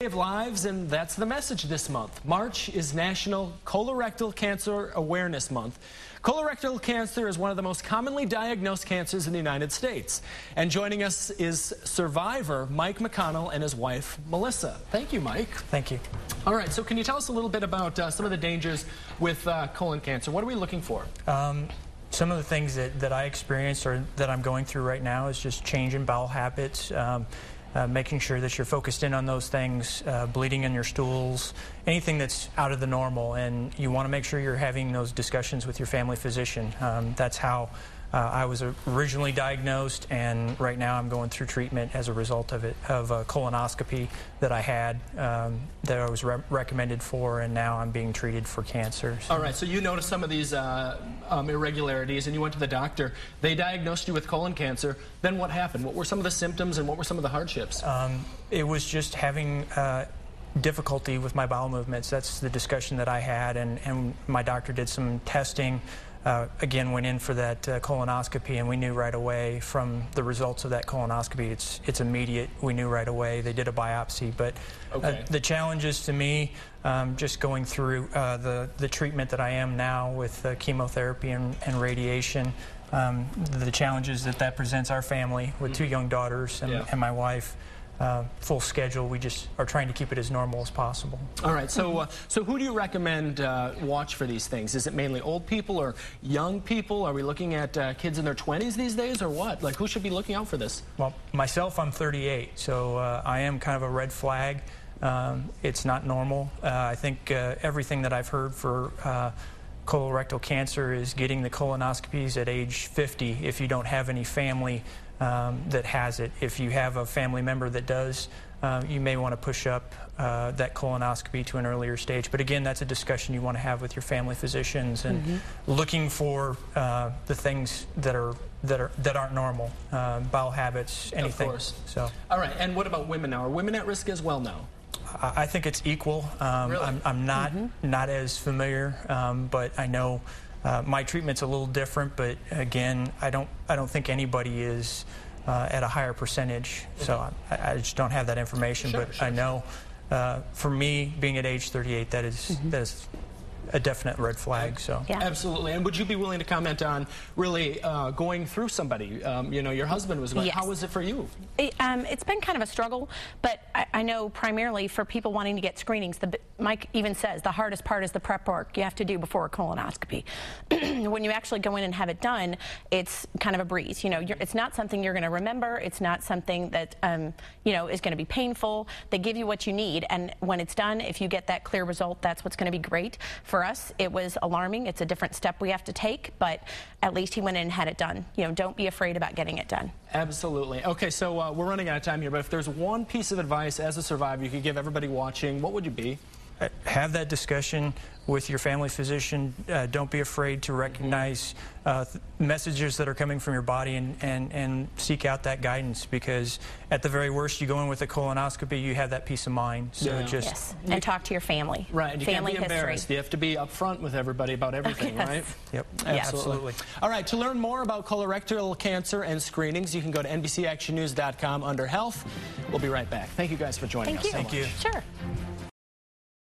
Save lives, and that's the message this month. March is National Colorectal Cancer Awareness Month. Colorectal cancer is one of the most commonly diagnosed cancers in the United States. And joining us is survivor Mike McConnell and his wife, Melissa. Thank you, Mike. Thank you. All right, so can you tell us a little bit about some of the dangers with colon cancer? What are we looking for? Some of the things that I experienced or that I'm going through right now is just change in bowel habits, making sure that you're focused in on those things, bleeding in your stools, anything that's out of the normal, and you want to make sure you're having those discussions with your family physician. That's how I was originally diagnosed, and right now I'm going through treatment as a result of it, of a colonoscopy that I had that I was recommended for, and now I'm being treated for cancer. So. All right, so you noticed some of these irregularities, and you went to the doctor. They diagnosed you with colon cancer. Then what happened? What were some of the symptoms, and what were some of the hardships? It was just having difficulty with my bowel movements. That's the discussion that I had, and my doctor did some testing. Again, went in for that colonoscopy, and we knew right away from the results of that colonoscopy, it's immediate. We knew right away. They did a biopsy, but the challenges to me, just going through the treatment that I am now with chemotherapy and radiation, the challenges that presents our family with two young daughters and my wife. Full schedule. We just are trying to keep it as normal as possible. All right. So, so who do you recommend watch for these things? Is it mainly old people or young people? Are we looking at kids in their 20s these days, or what? Like, who should be looking out for this? Well, myself, I'm 38, so I am kind of a red flag. It's not normal. I think everything that I've heard for colorectal cancer is getting the colonoscopies at age 50 if you don't have any family that has it. If you have a family member that does, you may want to push up that colonoscopy to an earlier stage. But again, that's a discussion you want to have with your family physicians, and looking for the things that aren't normal, bowel habits, anything. Of course. So. All right. And what about women now? Are women at risk as well now? I think it's equal. Really? I'm not as familiar, but I know. My treatment's a little different, but again, I don't think anybody is at a higher percentage, so I just don't have that information. But I know, for me, being at age 38, that is a definite red flag. So yeah. Absolutely. And would you be willing to comment on really going through somebody? You know, your husband was going. Yes. How was it for you? It's been kind of a struggle, but I know primarily for people wanting to get screenings, Mike even says the hardest part is the prep work you have to do before a colonoscopy. When you actually go in and have it done, it's kind of a breeze. You know, it's not something you're going to remember. It's not something that you know, is going to be painful. They give you what you need, and when it's done, if you get that clear result, that's what's going to be great. For us, it was alarming. It's a different step we have to take, but at least he went in and had it done. You know, don't be afraid about getting it done. Absolutely. Okay, so we're running out of time here, but if there's one piece of advice as a survivor you could give everybody watching, what would you be? Have that discussion with your family physician. Don't be afraid to recognize messages that are coming from your body, and seek out that guidance, because at the very worst, you go in with a colonoscopy, you have that peace of mind. So yes, and talk to your family. Right, and you family can't be embarrassed. history. You have to be upfront with everybody about everything, Yes. right? Yep, Absolutely. All right, to learn more about colorectal cancer and screenings, you can go to NBCActionNews.com under Health. We'll be right back. Thank you guys for joining us. Thank you. Thank you. Sure.